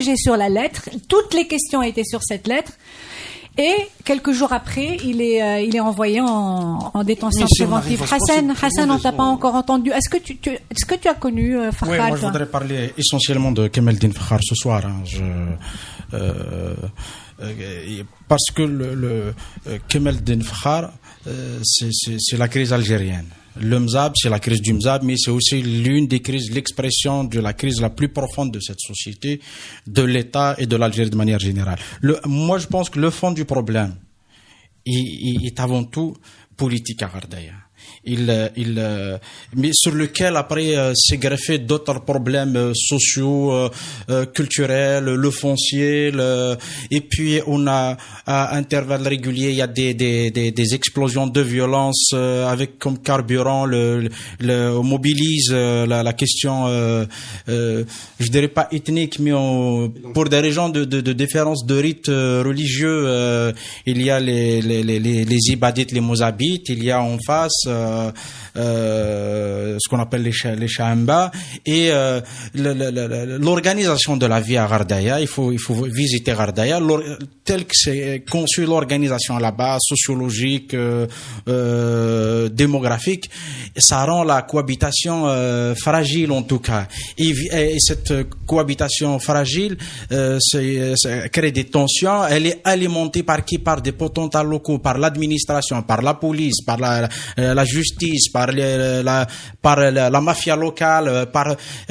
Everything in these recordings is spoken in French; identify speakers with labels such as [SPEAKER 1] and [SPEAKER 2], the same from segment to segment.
[SPEAKER 1] sur la lettre. Toutes les questions étaient sur cette lettre. Et quelques jours après, il est envoyé en détention préventive. Hassan, on t'a pas encore entendu. Est-ce que tu as connu Farhad?
[SPEAKER 2] Oui, moi je voudrais parler essentiellement de Kemal Din Fakhar ce soir. Parce que le Kemal Din Fakhar, c'est la crise algérienne. Le Mzab, c'est la crise du Mzab, mais c'est aussi l'une des crises, l'expression de la crise la plus profonde de cette société, de l'État et de l'Algérie de manière générale. Moi, je pense que le fond du problème est avant tout politique à Ghardaya. Mais sur lequel après s'est greffé d'autres problèmes sociaux, culturels, le foncier, et puis on a à intervalles réguliers il y a des explosions de violence avec comme carburant on mobilise la question je dirais pas ethnique mais pour des raisons de différence de rites religieux il y a les ibadites, les mozabites, il y a en face ce qu'on appelle les Shahamba et l'organisation de la vie à Ghardaya. Il faut visiter Ghardaya tel que c'est conçu l'organisation là-bas, sociologique, démographique. Ça rend la cohabitation fragile en tout cas. Et cette cohabitation fragile crée des tensions. Elle est alimentée par qui? Par des potentats locaux, par l'administration, par la police, par la justice, par la mafia locale,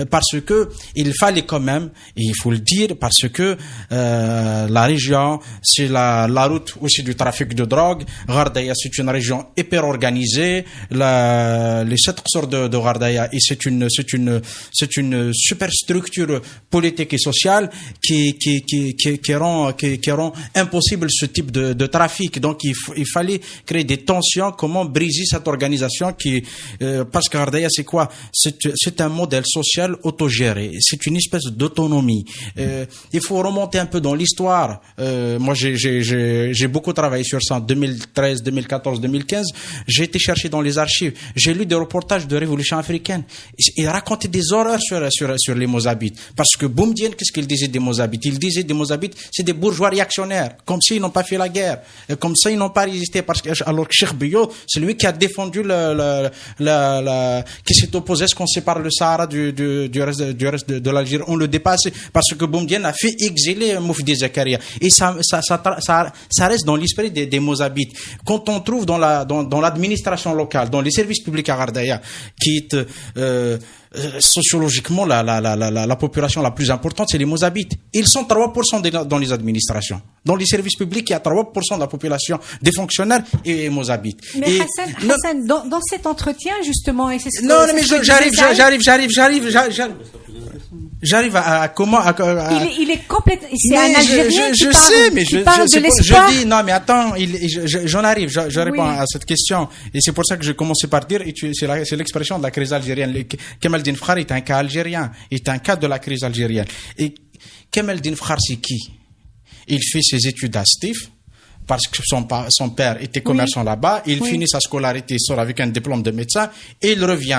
[SPEAKER 2] parce que il fallait quand même, et il faut le dire, parce que la région, c'est la route aussi du trafic de drogue. Ghardaya, c'est une région hyper organisée. Les 7 qsors de Ghardaya, et c'est une super structure politique et sociale qui rend impossible ce type de trafic. Donc il fallait créer des tensions. Comment briser cette organisation parce que Ghardaya, c'est quoi? C'est un modèle social autogéré. C'est une espèce d'autonomie. Il faut remonter un peu dans l'histoire. Moi, j'ai beaucoup travaillé sur ça en 2013, 2014, 2015. J'ai été chercher dans les archives. J'ai lu des reportages de Révolution africaine. Ils racontaient des horreurs sur les Mozabites. Parce que Boumedienne, qu'est-ce qu'il disait des Mozabites? Il disait des Mozabites, c'est des bourgeois réactionnaires. Comme s'ils n'ont pas fait la guerre. Comme ça, ils n'ont pas résisté. Alors que Cheikh Biot, c'est lui qui a défendu qui s'est opposé à ce qu'on sépare le Sahara du reste de l'Algérie. On le dépasse parce que Boumedienne a fait exiler Moufdi Zakaria. Et ça reste dans l'esprit des Mozabites. Quand on trouve dans l'administration locale, dans les services publics à Ghardaya, qui est sociologiquement la population la plus importante, c'est les Mozabites. Ils sont 3% dans les administrations. Dans les services publics, il y a 3% de la population des fonctionnaires et Mozabites.
[SPEAKER 1] Mais Hassan, dans cet entretien justement, et c'est ce que
[SPEAKER 2] non, mais j'arrive à comment
[SPEAKER 1] il est complètement, c'est un Algérien
[SPEAKER 2] qui parle de l'espoir. Je dis non mais attends, j'en arrive, je réponds à cette question et c'est pour ça que j'ai commencé par dire c'est l'expression de la crise algérienne. Kemal Din Fakhar est un cas algérien, est un cas de la crise algérienne. Et Kemal Din Fakhar, c'est qui? Il fait ses études à Stif parce que son père était commerçant là-bas. Il finit sa scolarité, il sort avec un diplôme de médecin, et il revient,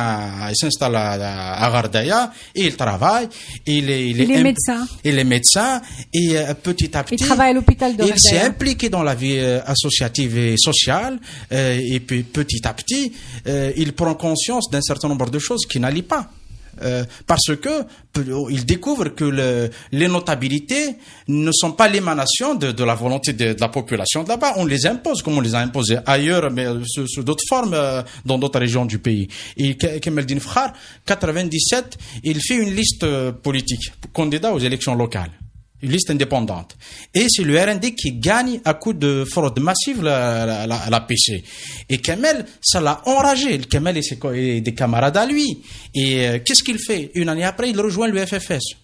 [SPEAKER 2] il s'installe à Ghardaya, et il travaille. Il est médecin. Il est médecin, et petit à petit,
[SPEAKER 1] il travaille à l'hôpital de Ghardaya.
[SPEAKER 2] Il s'est impliqué dans la vie associative et sociale, et puis petit à petit, il prend conscience d'un certain nombre de choses qui n'allaient pas. Parce que il découvre que les notabilités ne sont pas l'émanation de la volonté de la population de là-bas. On les impose comme on les a imposés ailleurs, mais sous d'autres formes dans d'autres régions du pays. Et Kemal Din Fakhar, 97, il fait une liste politique, candidat aux élections locales. Une liste indépendante. Et c'est le RND qui gagne à coup de fraude massive la PC. Et Kemal, ça l'a enragé. Kemal et des camarades à lui. Et qu'est-ce qu'il fait? Une année après, il rejoint le FFS.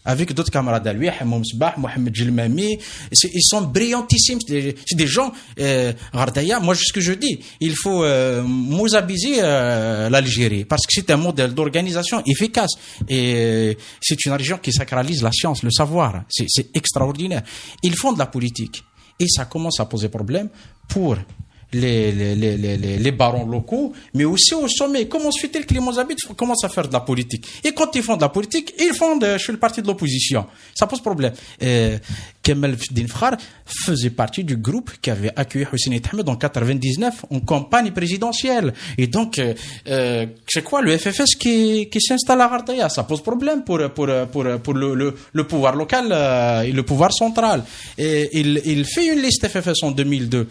[SPEAKER 2] Avec d'autres camarades à lui, Hamoum Sbah, Mohamed Jelmami, ils sont brillantissimes. C'est des gens, Ghardaya, moi, ce que je dis, il faut mouzabiser l'Algérie, parce que c'est un modèle d'organisation efficace. Et c'est une région qui sacralise la science, le savoir. C'est extraordinaire. Ils font de la politique. Et ça commence à poser problème pour les barons locaux, mais aussi au sommet. Comment se fait-il que les Mozabites commencent à faire de la politique? Et quand ils font de la politique, ils font chez le parti de l'opposition. Ça pose problème. Kemal Fdin Fkhar faisait partie du groupe qui avait accueilli Hussein Ahmed en 99 en campagne présidentielle. Et donc, c'est quoi le FFS qui s'installe à Ghardaïa? Ça pose problème pour le pouvoir local et le pouvoir central. Et il fait une liste FFS en 2002.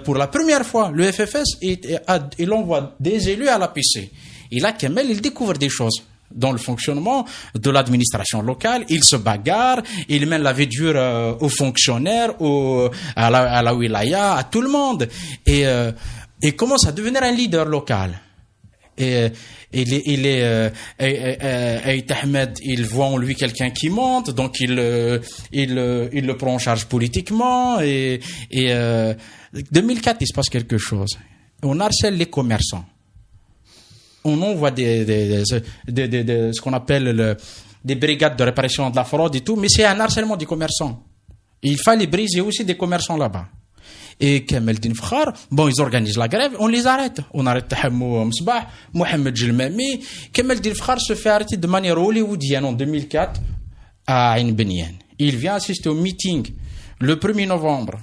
[SPEAKER 2] Pour la première fois, le FFS, il envoie des élus à l'APC. Et là, Kemal, il découvre des choses dans le fonctionnement de l'administration locale. Il se bagarre, il mène la vie dure aux fonctionnaires, à la wilaya, à tout le monde. Et commence à devenir un leader local. Aït Ahmed, il voit en lui quelqu'un qui monte, donc il le prend en charge politiquement. 2004, il se passe quelque chose. On harcèle les commerçants. On envoie ce qu'on appelle des brigades de répression de la fraude et tout, mais c'est un harcèlement des commerçants. Il fallait briser aussi des commerçants là-bas. Et Kemal Fdin Fkhar, ils organisent la grève, on les arrête. On arrête Tahamou Msbah, Mohamed Jelmami. Kemal Fdin Fkhar se fait arrêter de manière hollywoodienne en 2004 à Ain Benyan. Il vient assister au meeting le 1er novembre.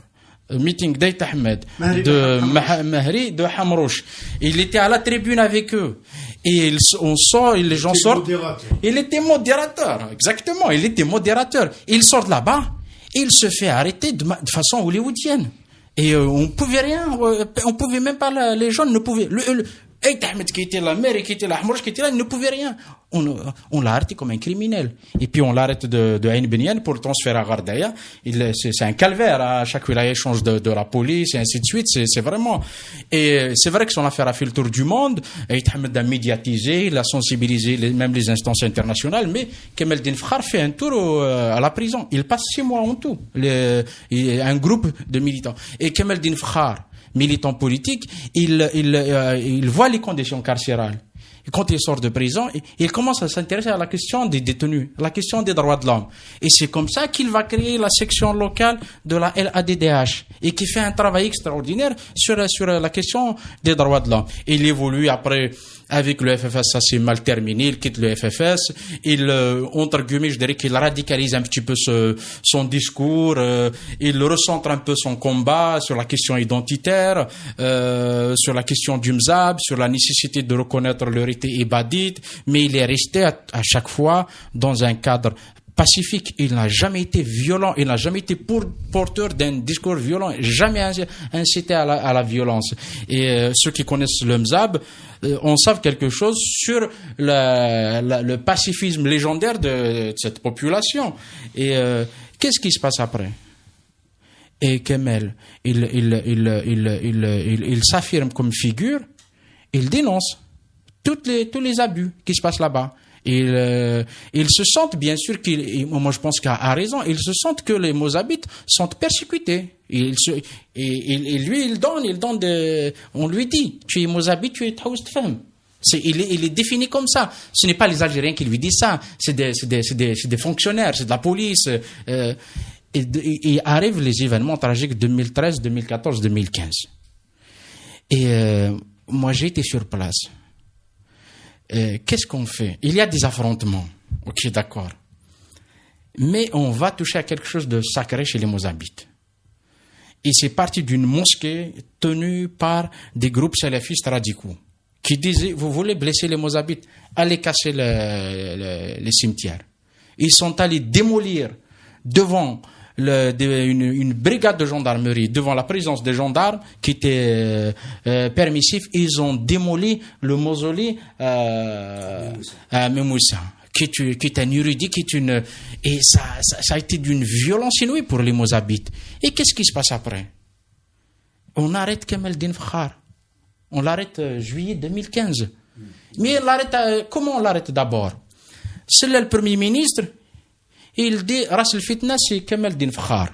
[SPEAKER 2] Meeting d'Aït Ahmed, de Mahri, de Hamrouch. Il était à la tribune avec eux. Et les gens sortent. Il était modérateur, exactement. Il était modérateur. Il sort de là-bas et il se fait arrêter de façon hollywoodienne. Et on pouvait rien, on pouvait même pas, les gens ne pouvaient. Aït Ahmed qui était là, Mary qui était là, Hamrouch qui était là, il ne pouvait rien. On l'a arrêté comme un criminel. Et puis on l'arrête de Ain Benyan pour le transférer à Ghardaïa. C'est un calvaire. À chaque wilaya change de la police et ainsi de suite. C'est vraiment. Et c'est vrai que son affaire a fait le tour du monde. Aït Ahmed a médiatisé, il a sensibilisé même les instances internationales. Mais Kemal Fdin Fkhar fait un tour à la prison. Il passe 6 mois en tout. Un groupe de militants. Et Kemal Fdin Fkhar, militant politique, il voit les conditions carcérales. Et quand il sort de prison, il commence à s'intéresser à la question des détenus, à la question des droits de l'homme. Et c'est comme ça qu'il va créer la section locale de la LADDH et qui fait un travail extraordinaire sur la question des droits de l'homme. Il évolue après avec le FFS, ça s'est mal terminé, il quitte le FFS, entre guillemets, je dirais qu'il radicalise un petit peu son discours, il recentre un peu son combat sur la question identitaire, sur la question du Mzab, sur la nécessité de reconnaître leur été ibadite, mais il est resté à chaque fois dans un cadre pacifique. Il n'a jamais été violent, il n'a jamais été porteur d'un discours violent, jamais incité à la violence. Et ceux qui connaissent le Mzab en savent quelque chose sur le pacifisme légendaire de cette population. Et qu'est-ce qui se passe après? Et Kemal, il s'affirme comme figure, il dénonce tous les abus qui se passent là-bas. Ils se sentent, bien sûr, moi je pense qu'à raison, ils se sentent que les Mozabites sont persécutés. Il donne on lui dit, tu es Mozabite, tu es Taoust femme. Il est défini comme ça. Ce n'est pas les Algériens qui lui disent ça, c'est des fonctionnaires, c'est de la police. Et arrivent les événements tragiques 2013, 2014, 2015. Et moi j'ai été sur place. Qu'est-ce qu'on fait? Il y a des affrontements, ok, d'accord. Mais on va toucher à quelque chose de sacré chez les Mozabites. Et c'est parti d'une mosquée tenue par des groupes salafistes radicaux qui disaient, vous voulez blesser les Mozabites, allez casser les cimetières. Ils sont allés démolir devant une brigade de gendarmerie, devant la présence des gendarmes qui étaient permissifs. Ils ont démoli le mausolée à Memoussa, qui est un érudit, et ça a été d'une violence inouïe pour les Mozabites. Et qu'est-ce qui se passe après? On arrête Kemal Fdin Fkhar. On l'arrête juillet 2015. Mais comment on l'arrête d'abord? C'est là le Premier ministre. Il dit Ras el-Fitna c'est Kemal Fdin Fkhar.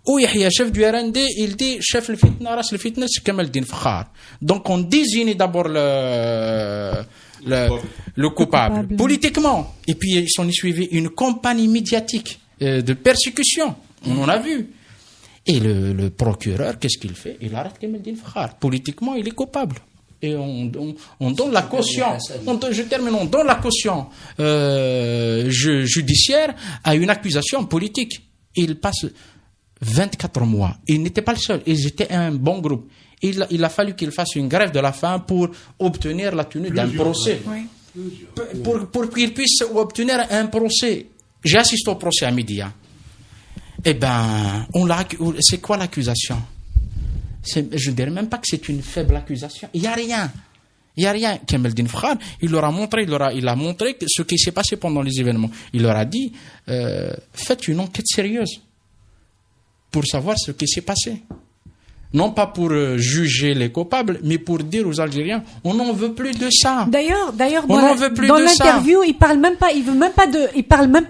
[SPEAKER 2] Ou Yahya, chef du RND, il dit chef el-Fitna, Ras el-Fitna c'est Kemal Fdin Fkhar. Donc on désigne d'abord le coupable politiquement. Et puis ils sont suivis une campagne médiatique de persécution. On en a vu. Et le procureur, qu'est-ce qu'il fait? Il arrête Kamel Din Fakhar. Politiquement, il est coupable. Et on donne la caution. Je termine, on donne la caution judiciaire à une accusation politique. Il passe 24 mois. Il n'était pas le seul. Ils étaient un bon groupe. Il a fallu qu'il fasse une grève de la faim pour obtenir la tenue d'un procès.
[SPEAKER 1] Oui.
[SPEAKER 2] Pour qu'il puisse obtenir un procès. J'ai assisté au procès à Média. Eh ben, c'est quoi l'accusation? Je ne dirais même pas que c'est une faible accusation. Il n'y a rien. Kamel Din Fakhar, il a montré ce qui s'est passé pendant les événements. Il leur a dit, faites une enquête sérieuse pour savoir ce qui s'est passé. Non pas pour juger les coupables, mais pour dire aux Algériens, on n'en veut plus de ça.
[SPEAKER 1] D'ailleurs, dans l'interview, il parle même pas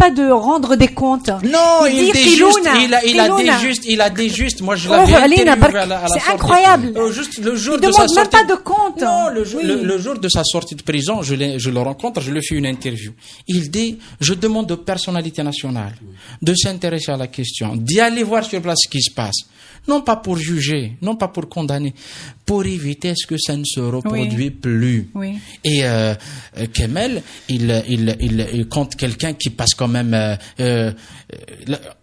[SPEAKER 1] de rendre des comptes.
[SPEAKER 2] Non, il a dit juste, moi je l'avais interviewé à la sortie.
[SPEAKER 1] C'est incroyable.
[SPEAKER 2] Juste le jour
[SPEAKER 1] il
[SPEAKER 2] de sa
[SPEAKER 1] demande même
[SPEAKER 2] sortie.
[SPEAKER 1] pas de compte.
[SPEAKER 2] Non, le jour de sa sortie de prison, je le rencontre, je lui fais une interview. Il dit, je demande aux personnalités nationales de s'intéresser à la question, d'y aller voir sur place ce qui se passe. Non pas pour juger, non pas pour condamner, pour éviter ce que ça ne se reproduit plus.
[SPEAKER 1] Oui.
[SPEAKER 2] Et Kamel, il compte quelqu'un qui passe quand même,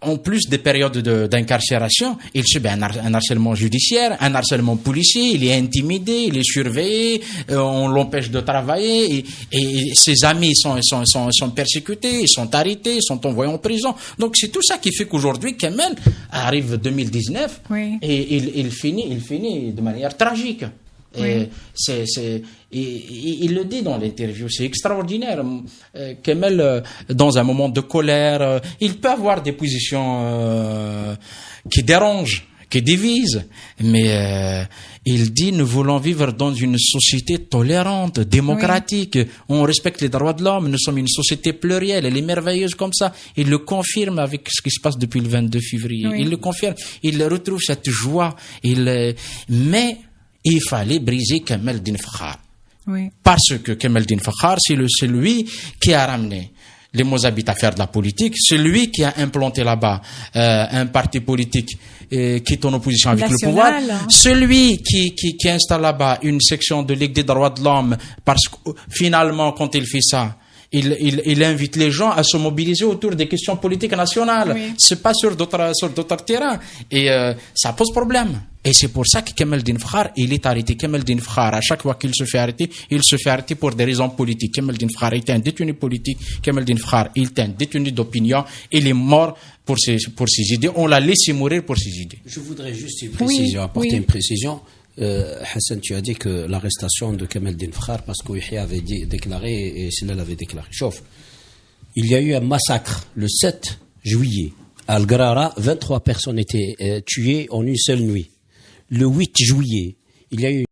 [SPEAKER 2] en plus des périodes d'incarcération, il subit un harcèlement judiciaire, un harcèlement policier, il est intimidé, il est surveillé, on l'empêche de travailler, et ses amis sont persécutés, ils sont arrêtés, ils sont envoyés en prison. Donc c'est tout ça qui fait qu'aujourd'hui, Kamel arrive 2019.
[SPEAKER 1] Oui.
[SPEAKER 2] Et il finit de manière tragique.
[SPEAKER 1] Oui.
[SPEAKER 2] Il le dit dans l'interview, c'est extraordinaire. Kamel, dans un moment de colère, il peut avoir des positions qui dérangent, qui divisent, mais il dit, nous voulons vivre dans une société tolérante, démocratique, on respecte les droits de l'homme, nous sommes une société plurielle, elle est merveilleuse comme ça. Il le confirme avec ce qui se passe depuis le 22 février.
[SPEAKER 1] Oui.
[SPEAKER 2] Il le confirme, il retrouve cette joie. Mais il fallait briser Kamel Din Fakhar.
[SPEAKER 1] Oui.
[SPEAKER 2] Parce que Kamel Din Fakhar, c'est lui qui a ramené les Mozabites à faire de la politique, c'est lui qui a implanté là-bas un parti politique qui est en opposition avec le pouvoir, celui qui installe là-bas une section de Ligue des droits de l'homme, parce que finalement, quand il fait ça, il invite les gens à se mobiliser autour des questions politiques nationales.
[SPEAKER 1] Oui.
[SPEAKER 2] C'est pas sur d'autres terrains. Et ça pose problème. Et c'est pour ça que Kamel Din Fakhar, il est arrêté. Kamel Din Fakhar, à chaque fois qu'il se fait arrêter, il se fait arrêter pour des raisons politiques. Kamel Din Fakhar était un détenu politique. Kamel Din Fakhar, il était un détenu d'opinion. Il est mort pour ses idées. On l'a laissé mourir pour ses idées.
[SPEAKER 3] Je voudrais juste apporter une précision. Hassan, tu as dit que l'arrestation de Kamel Din Fakhar, parce qu'Ouihia avait déclaré et Silla l'avait déclaré. Chauffe. Il y a eu un massacre le 7 juillet. À Al-Grara, 23 personnes étaient tuées en une seule nuit. Le 8 juillet, il y a eu